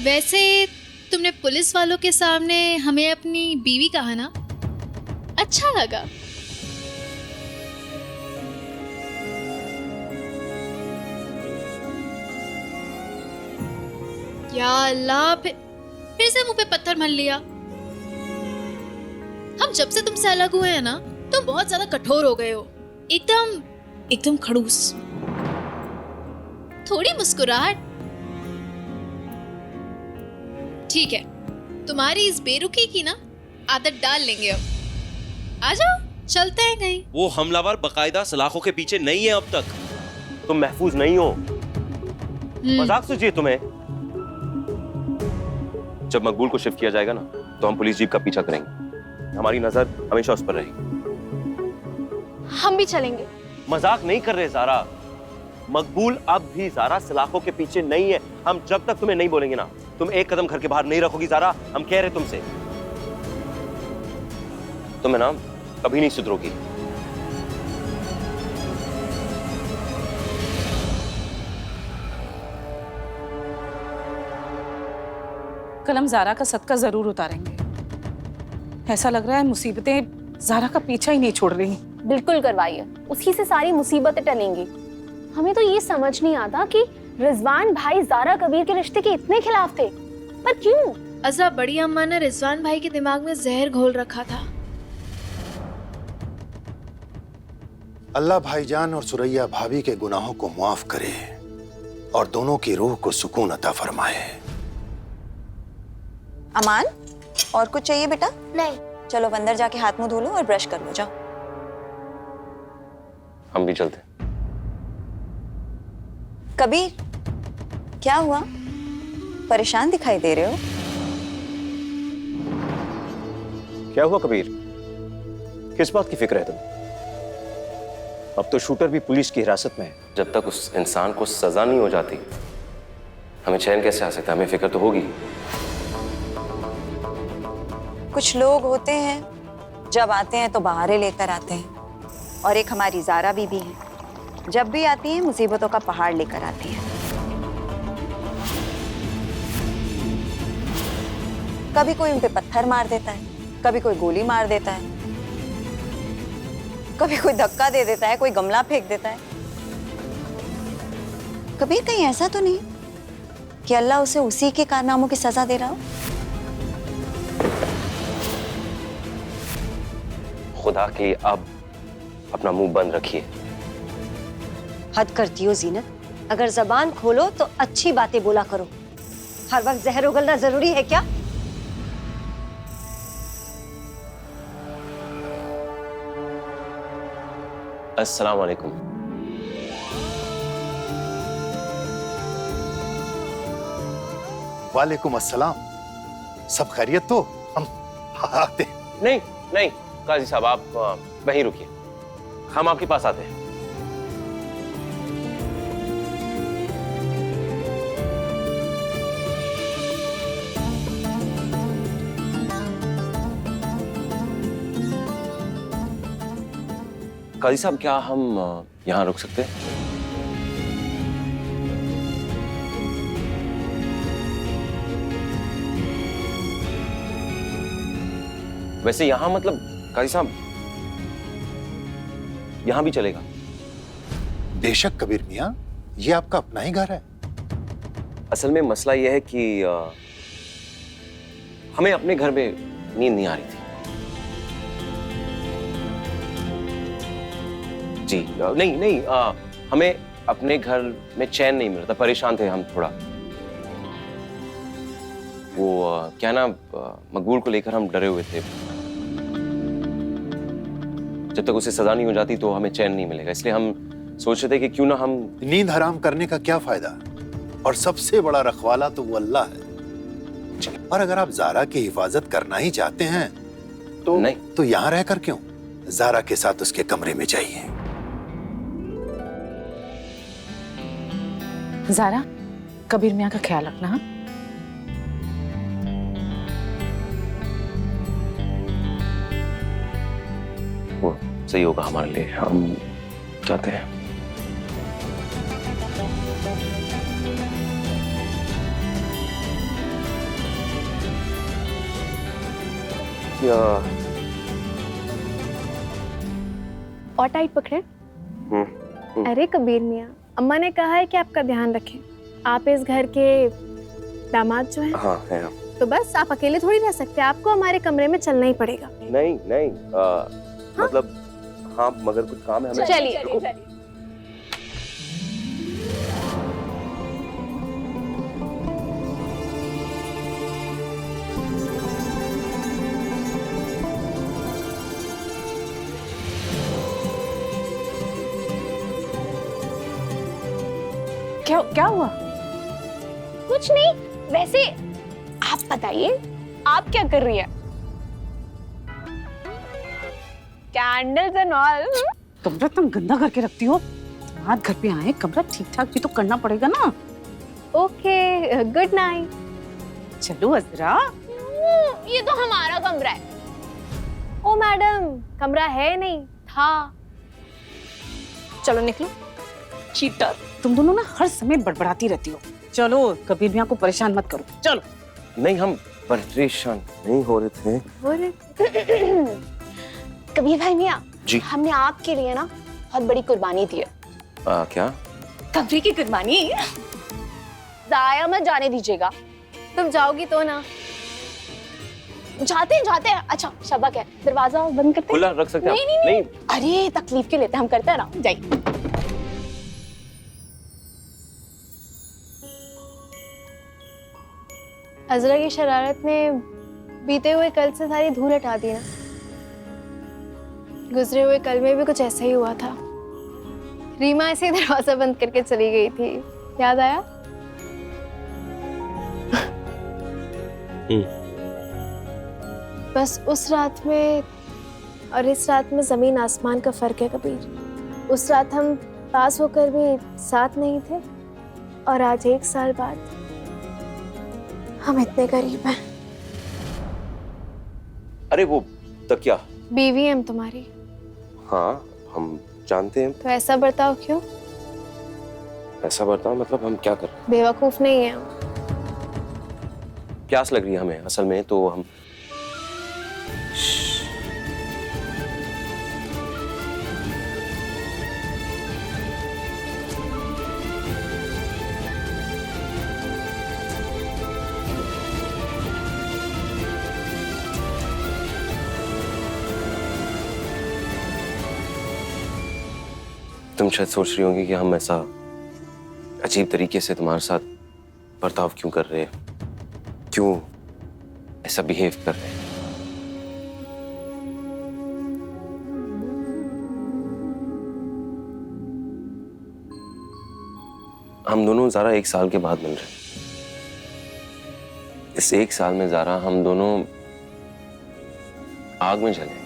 वैसे तुमने पुलिस वालों के सामने हमें अपनी बीवी कहा ना, अच्छा लगा। या अल्लाह, फिर से मुंह पे पत्थर मल लिया। हम जब से तुमसे अलग हुए हैं ना, तुम बहुत ज्यादा कठोर हो गए हो, एकदम एकदम खड़ूस। थोड़ी मुस्कुराहट। ठीक है, तुम्हारी इस बेरुखी की ना आदत डाल लेंगे अब। आ जाओ, चलते हैं कहीं। वो हमलावर बकायदा सलाखों के पीछे नहीं है अब तक। तुम महफूज नहीं हो। मजाक सूझिए तुम्हें। जब मकबूल को शिफ्ट किया जाएगा ना, तो हम पुलिस जीप का पीछा करेंगे। हमारी नजर हमेशा उस पर रहेगी। हम भी चलेंगे। मजाक नहीं कर रहे ज़ारा। मकबूल अब भी ज़ारा सलाखों के पीछे नहीं है। हम जब तक तुम्हें नहीं बोलेंगे ना, तुम एक कदम घर के बाहर नहीं रखोगी ज़ारा। हम कह रहे तुमसे, तुम्हें ना कभी नहीं सुधरोगी। कल हम ज़ारा का सदका जरूर उतारेंगे। ऐसा लग रहा है मुसीबतें ज़ारा का पीछा ही नहीं छोड़ रही। बिल्कुल करवाइए, उसी से सारी मुसीबतें टलेंगी। हमें तो ये समझ नहीं आता कि रिजवान भाई ज़ारा कबीर के रिश्ते के इतने खिलाफ थे, पर क्यों? अज़ा बड़ी अम्मा ने रिजवान भाई के दिमाग में जहर घोल रखा था। अल्लाह भाईजान और सुरैया भाभी के गुनाहों को माफ करे और दोनों की रूह को सुकून अता फरमाए। अमान, और कुछ चाहिए बेटा? नहीं। चलो अंदर जाके हाथ मुंह धो लो और ब्रश कर लो, जाओ। हम भी चलते। कबीर, क्या हुआ? परेशान दिखाई दे रहे हो। क्या हुआ कबीर? किस बात की फिक्र है तुम्हें? अब तो शूटर भी पुलिस की हिरासत में है। जब तक उस इंसान को सजा नहीं हो जाती, हमें चैन कैसे आ सकता है? हमें फिक्र तो होगी। कुछ लोग होते हैं, जब आते हैं तो बहारे लेकर आते हैं, और एक हमारी ज़ारा बीबी है, जब भी आती है मुसीबतों का पहाड़ लेकर आती है। कभी कोई उन पे पत्थर मार देता है, कभी कोई गोली मार देता है, कभी कोई धक्का दे देता है, कोई गमला फेंक देता है। कबीर, कहीं ऐसा तो नहीं कि अल्लाह उसे उसी के कारनामों की सजा दे रहा हो? खुदा की अब अपना मुंह बंद रखिए। हद करती हो जीनत, अगर जबान खोलो तो अच्छी बातें बोला करो। हर वक्त जहर उगलना जरूरी है क्या? अस्सलाम वालेकुम। वालेकुम अस्सलाम। सब खैरियत तो? हम आते। नहीं नहीं काजी साहब, आप वहीं रुकिए, हम आपके पास आते हैं। काजी साहब, क्या हम यहाँ रुक सकते हैं? वैसे यहाँ मतलब काजी साहब, यहाँ भी चलेगा? बेशक कबीर मियाँ, ये आपका अपना ही घर है। असल में मसला यह है कि हमें अपने घर में नींद नहीं आ रही थी। जी नहीं नहीं, हमें अपने घर में चैन नहीं मिल रहा था, परेशान थे हम थोड़ा। वो क्या ना, मकबूल को लेकर हम डरे हुए थे। जब तक उसे सजा नहीं हो जाती तो हमें चैन नहीं मिलेगा, इसलिए हम सोच रहे थे कि क्यों ना हम। नींद हराम करने का क्या फायदा? और सबसे बड़ा रखवाला तो वो अल्लाह है। और अगर आप ज़ारा की हिफाजत करना ही चाहते हैं तो नहीं, तो यहाँ रहकर क्यों? ज़ारा के साथ उसके कमरे में जाइए। ज़ारा, कबीर मियाँ का ख्याल रखना। हाँ? वो सही होगा हमारे लिए, हम जाते हैं। या और टाइट पकड़े। अरे कबीर मियाँ, अम्मा ने कहा है कि आपका ध्यान रखें। आप इस घर के दामाद जो हैं। हाँ है हाँ। तो बस आप अकेले थोड़ी रह सकते, आपको हमारे कमरे में चलना ही पड़ेगा। नहीं नहीं मतलब हाँ मगर कुछ काम है हमें। चलिए। क्या क्या हुआ? कुछ नहीं, वैसे आप बताइए आप क्या कर रही है? Candles and all. कमरा तुम गंदा करके रखती हो। आज घर पे आए, कमरा ठीक ठाक भी तो करना पड़ेगा ना। Okay, good night. चलो अजरा। ये तो हमारा कमरा है। ओ मैडम, कमरा है नहीं, था। चलो निकलो। चीटर। तुम दोनों ना हर समय बड़बड़ाती रहती हो। चलो, कबीर मियाँ को परेशान मत करो। चलो। नहीं हम परेशान नहीं हो रहे थे। कबीर भाई मियाँ जी। हमने आपके लिए ना बहुत बड़ी कुर्बानी दी है। क्या? कबरी की कुर्बानी। जाया मत जाने दीजिएगा। तुम जाओगी तो ना। जाते हैं। अच्छा शबक है, दरवाजा बंद करते हैं। खुला रख सकते हैं? नहीं। अरे तकलीफ क्यों लेते हैं, हम करते हैं ना। जाइए। अजरा की शरारत ने बीते हुए कल से सारी धूल हटा दी ना। गुजरे हुए कल में भी कुछ ऐसा ही हुआ था। रीमा ऐसे ही दरवाजा बंद करके चली गई थी, याद आया? बस उस रात में और इस रात में जमीन आसमान का फर्क है कबीर। उस रात हम पास होकर भी साथ नहीं थे, और आज 1 साल बाद हम इतने करीब हैं। अरे वो तकिया। बीवी है हम तुम्हारी। हाँ हम जानते हैं। तो ऐसा बर्ताव क्यों? ऐसा बर्ताव मतलब हम क्या कर रहे हैं? बेवकूफ नहीं है हम। प्यास लग रही है हमें असल में, तो हम तुम शायद सोच रही होंगी कि हम ऐसा अजीब तरीके से तुम्हारे साथ बर्ताव क्यों कर रहे हैं, क्यों ऐसा बिहेव कर रहे हैं। हम दोनों ज़ारा 1 साल के बाद मिल रहे हैं। इस 1 साल में ज़ारा हम दोनों आग में जले,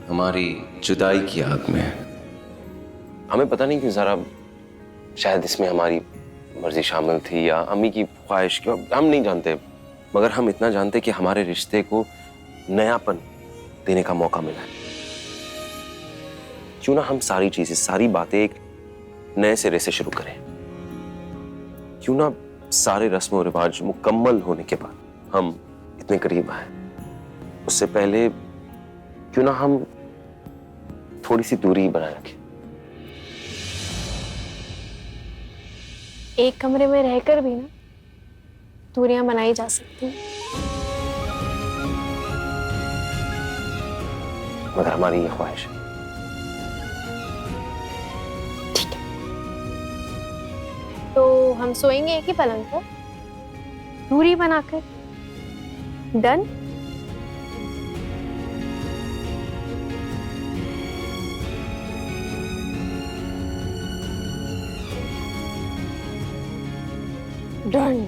हमारी जुदाई की आग में। हमें पता नहीं क्यों ज़ारा, शायद इसमें हमारी मर्जी शामिल थी या अम्मी की ख्वाहिश, क्यों हम नहीं जानते, मगर हम इतना जानते कि हमारे रिश्ते को नयापन देने का मौका मिला है। क्यों ना हम सारी चीजें, सारी बातें एक नए सिरे से शुरू करें। क्यों ना सारे रस्म और रिवाज मुकम्मल होने के बाद हम इतने करीब आए, उससे पहले क्यों ना हम थोड़ी सी दूरी बनाए रखें। एक कमरे में रहकर भी ना दूरियां बनाई जा सकती हैं। मगर हमारी ये ख्वाहिश है। ठीक है, तो हम सोएंगे एक ही पलंग पर, दूरी बनाकर। डन? डन।